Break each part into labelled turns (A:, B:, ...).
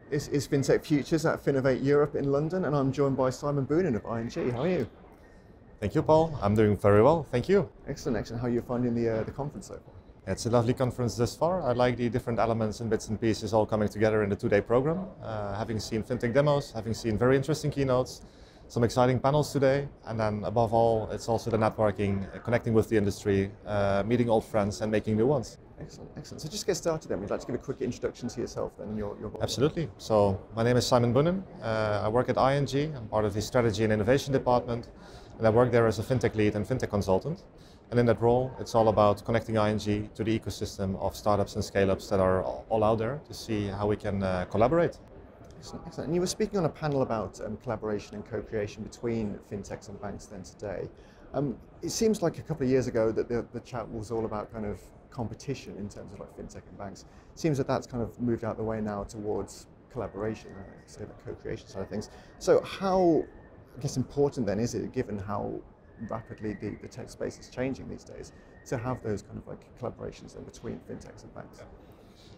A: This is Fintech Futures at Finovate Europe in London, and I'm joined by Simon Boonen of ING. How are you?
B: Thank you, Paul. I'm doing very well, thank you.
A: Excellent, excellent. How are you finding the conference so far?
B: It's a lovely conference thus far. I like the different elements and bits and pieces all coming together in the two-day program. Having seen fintech demos, having seen very interesting keynotes, some exciting panels today, and then above all, it's also the networking, connecting with the industry, meeting old friends and making new ones.
A: Excellent, excellent. So just get started then. We'd like to give a quick introduction to yourself then and your role.
B: Absolutely. So my name is Simon Boonen. I work at ING. I'm part of the Strategy and Innovation Department, and I work there as a fintech lead and fintech consultant. And in that role, it's all about connecting ING to the ecosystem of startups and scale-ups that are all out there to see how we can collaborate.
A: Excellent, excellent. And you were speaking on a panel about collaboration and co-creation between fintechs and banks then today. It seems like a couple of years ago that the chat was all about kind of competition in terms of like fintech and banks. It seems that that's kind of moved out the way now towards collaboration, say the co-creation side of things. So how, I guess, important then is it, given how rapidly the tech space is changing these days, to have those kind of like collaborations in between fintechs and banks?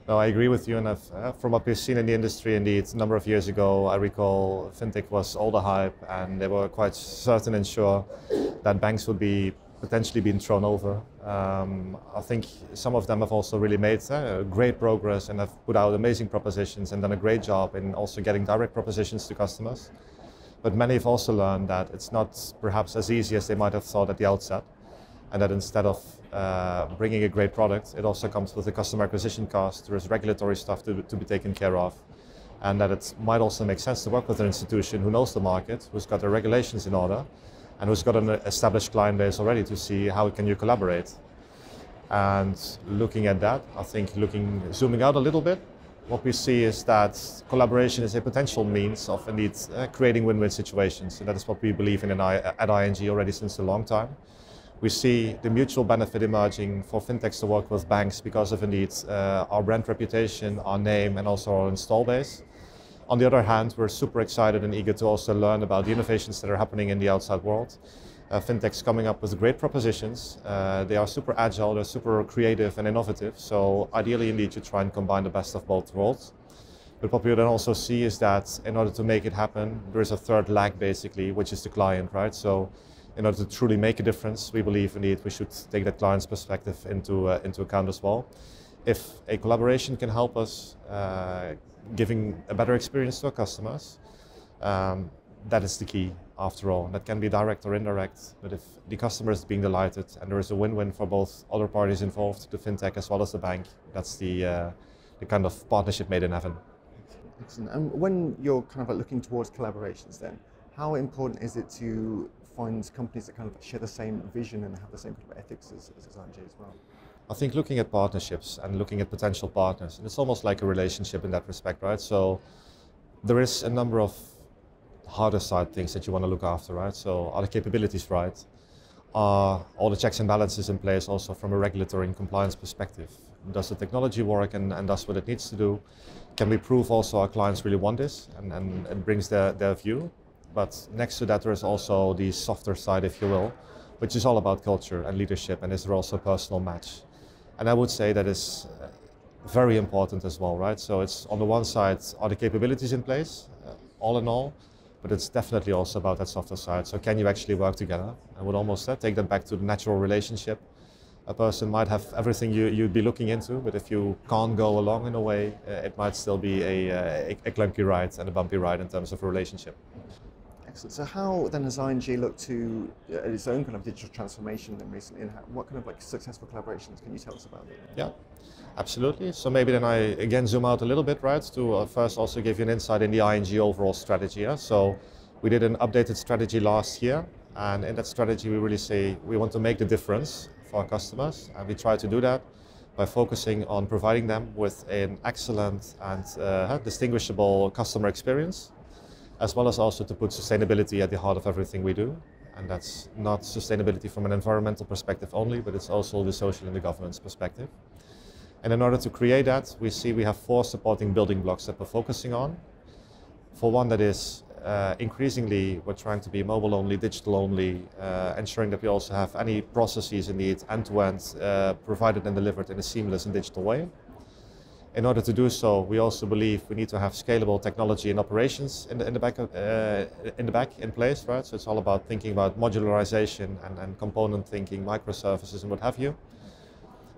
B: No, I agree with you, and from what we've seen in the industry, indeed, a number of years ago, I recall fintech was all the hype, and they were quite certain and sure that banks would be potentially being thrown over. I think some of them have also really made great progress and have put out amazing propositions and done a great job in also getting direct propositions to customers. But many have also learned that it's not perhaps as easy as they might have thought at the outset, and that instead of bringing a great product, it also comes with a customer acquisition cost. There is regulatory stuff to be taken care of, and that it might also make sense to work with an institution who knows the market, who's got the regulations in order, and who's got an established client base already to see how can you collaborate. And looking at that, I think zooming out a little bit, what we see is that collaboration is a potential means of indeed creating win-win situations, and that is what we believe in at ING already since a long time. We see the mutual benefit emerging for fintechs to work with banks because of indeed our brand reputation, our name, and also our install base. On the other hand, we're super excited and eager to also learn about the innovations that are happening in the outside world. Fintechs coming up with great propositions. They are super agile, they're super creative and innovative. So ideally, indeed, you try and combine the best of both worlds. But what we then also see is that in order to make it happen, there is a third lag basically, which is the client, right? So in order to truly make a difference, we believe indeed we should take that client's perspective into account as well. If a collaboration can help us giving a better experience to our customers, that is the key after all. That can be direct or indirect, but if the customer is being delighted and there is a win-win for both other parties involved, the fintech as well as the bank, that's the kind of partnership made in heaven.
A: Excellent. And when you're kind of like looking towards collaborations then, how important is it to find companies that kind of share the same vision and have the same kind of ethics as ING as well?
B: I think looking at partnerships and looking at potential partners, and it's almost like a relationship in that respect, right? So there is a number of harder side things that you want to look after, right? So are the capabilities right? Are all the checks and balances in place also from a regulatory and compliance perspective? Does the technology work and does what it needs to do? Can we prove also our clients really want this and it brings their view? But next to that, there is also the softer side, if you will, which is all about culture and leadership, and is there also a personal match? And I would say that is very important as well, right? So it's on the one side, are the capabilities in place, all in all, but it's definitely also about that softer side. So can you actually work together? I would almost take that back to the natural relationship. A person might have everything you'd be looking into, but if you can't go along in a way, it might still be a clunky ride and a bumpy ride in terms of a relationship.
A: Excellent. So how then has ING looked to its own kind of digital transformation then recently, and what kind of like successful collaborations can you tell us about it?
B: Yeah, absolutely. So maybe then I again zoom out a little bit, right, to first also give you an insight in the ING overall strategy. Yeah? So we did an updated strategy last year, and in that strategy we really say we want to make the difference for our customers, and we try to do that by focusing on providing them with an excellent and distinguishable customer experience, as well as also to put sustainability at the heart of everything we do. And that's not sustainability from an environmental perspective only, but it's also the social and the governance perspective. And in order to create that, we have 4 supporting building blocks that we're focusing on. For one, that is increasingly we're trying to be mobile only, digital only, ensuring that we also have any processes indeed end-to-end provided and delivered in a seamless and digital way. In order to do so, we also believe we need to have scalable technology and operations in the back in place, right? So it's all about thinking about modularization and component thinking, microservices and what have you.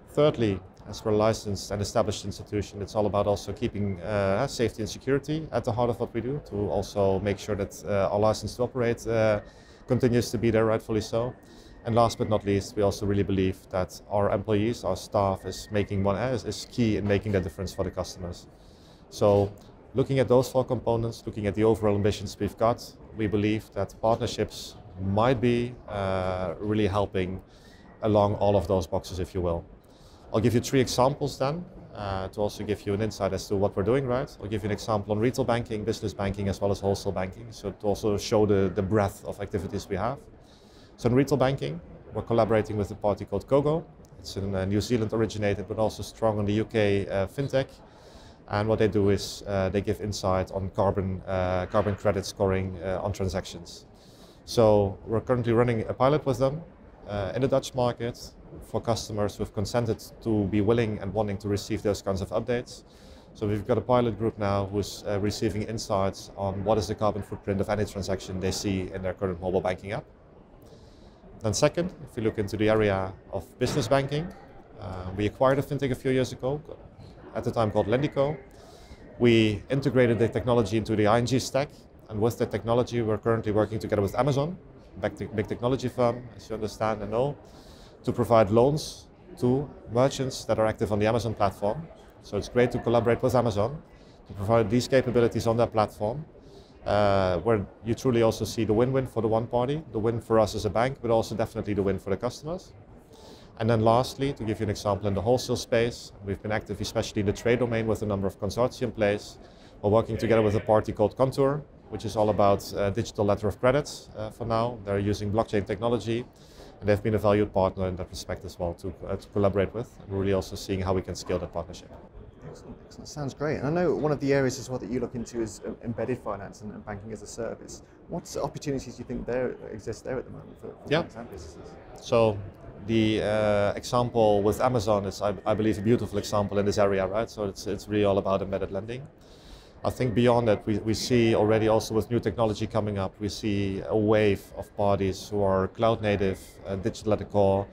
B: Thirdly, as we're a licensed and established institution, it's all about also keeping safety and security at the heart of what we do, to also make sure that our license to operate continues to be there, rightfully so. And last but not least, we also really believe that our employees, our staff, is key in making that difference for the customers. So looking at those 4 components, looking at the overall ambitions we've got, we believe that partnerships might be really helping along all of those boxes, if you will. I'll give you 3 examples then, to also give you an insight as to what we're doing, right? I'll give you an example on retail banking, business banking, as well as wholesale banking, so to also show the breadth of activities we have. So in retail banking, we're collaborating with a party called Gogo. It's in New Zealand originated, but also strong in the UK Fintech. And what they do is they give insight on carbon credit scoring on transactions. So we're currently running a pilot with them in the Dutch market for customers who have consented to be willing and wanting to receive those kinds of updates. So we've got a pilot group now who's receiving insights on what is the carbon footprint of any transaction they see in their current mobile banking app. Then second, if we look into the area of business banking, we acquired a fintech a few years ago, at the time called Lendico. We integrated the technology into the ING stack, and with that technology we're currently working together with Amazon, big technology firm, as you understand and know, to provide loans to merchants that are active on the Amazon platform. So it's great to collaborate with Amazon to provide these capabilities on their platform, where you truly also see the win-win for the one party, the win for us as a bank, but also definitely the win for the customers. And then lastly, to give you an example in the wholesale space, we've been active especially in the trade domain with a number of consortium plays. We're working together with a party called Contour, which is all about digital letter of credits for now. They're using blockchain technology, and they've been a valued partner in that respect as well to collaborate with, and we're really also seeing how we can scale that partnership.
A: Excellent, excellent. Sounds great. And I know one of the areas as well that you look into is embedded finance and banking as a service. What opportunities do you think exist there at the moment for banks and businesses?
B: So the example with Amazon is, I believe, a beautiful example in this area, right? So it's really all about embedded lending. I think beyond that, we see already also with new technology coming up, we see a wave of parties who are cloud native, digital at the core,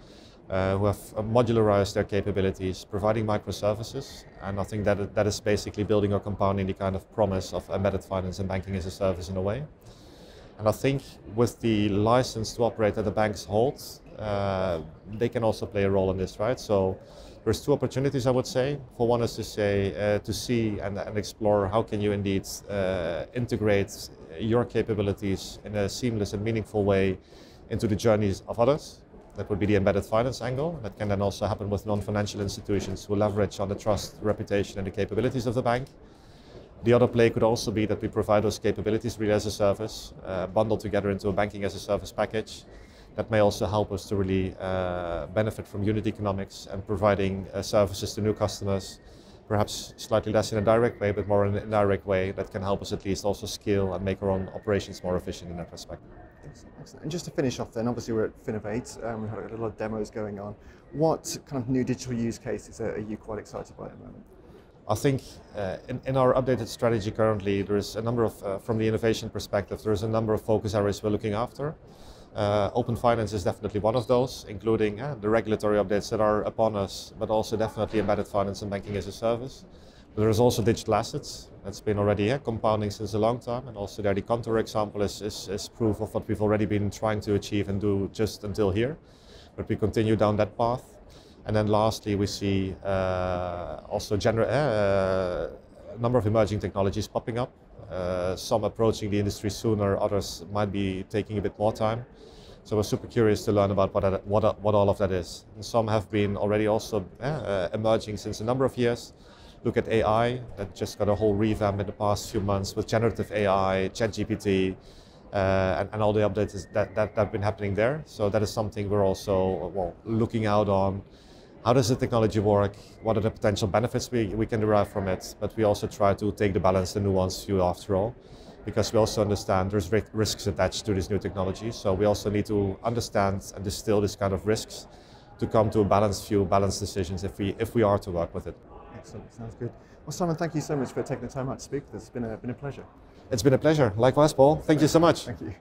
B: who have modularized their capabilities, providing microservices. And I think that is basically building or compounding the kind of promise of embedded finance and banking as a service in a way. And I think with the license to operate that the banks hold, they can also play a role in this, right? So there's 2 opportunities, I would say. For one is to say, to see and explore how can you indeed integrate your capabilities in a seamless and meaningful way into the journeys of others. That would be the embedded finance angle. That can then also happen with non-financial institutions who leverage on the trust, reputation and the capabilities of the bank. The other play could also be that we provide those capabilities really as a service, bundled together into a banking as a service package. That may also help us to really benefit from unit economics and providing services to new customers, perhaps slightly less in a direct way, but more in an indirect way that can help us at least also scale and make our own operations more efficient in that respect.
A: Excellent, excellent. And just to finish off then, obviously we're at Finovate, we've had a lot of demos going on. What kind of new digital use cases are you quite excited by at the moment?
B: I think in our updated strategy currently, there is a number of, from the innovation perspective, there is a number of focus areas we're looking after. Open finance is definitely one of those, including the regulatory updates that are upon us, but also definitely embedded finance and banking as a service. But there is also digital assets. That's been already compounding since a long time, and also there the Contour example is proof of what we've already been trying to achieve and do just until here. But we continue down that path. And then lastly, we see also a number of emerging technologies popping up. Some approaching the industry sooner, others might be taking a bit more time. So we're super curious to learn about what all of that is. And some have been already also emerging since a number of years. Look at AI, that just got a whole revamp in the past few months with generative AI, ChatGPT, and all the updates that have been happening there. So that is something we're also looking out on. How does the technology work? What are the potential benefits we can derive from it? But we also try to take the balance, the nuanced view after all, because we also understand there's risks attached to this new technology. So we also need to understand and distill this kind of risks to come to a balanced view, balanced decisions if we are to work with it.
A: Excellent, sounds good. Well, Simon, thank you so much for taking the time out to speak with us. It's been a pleasure.
B: It's been a pleasure. Likewise, Paul. Thank you so much.
A: Thank you.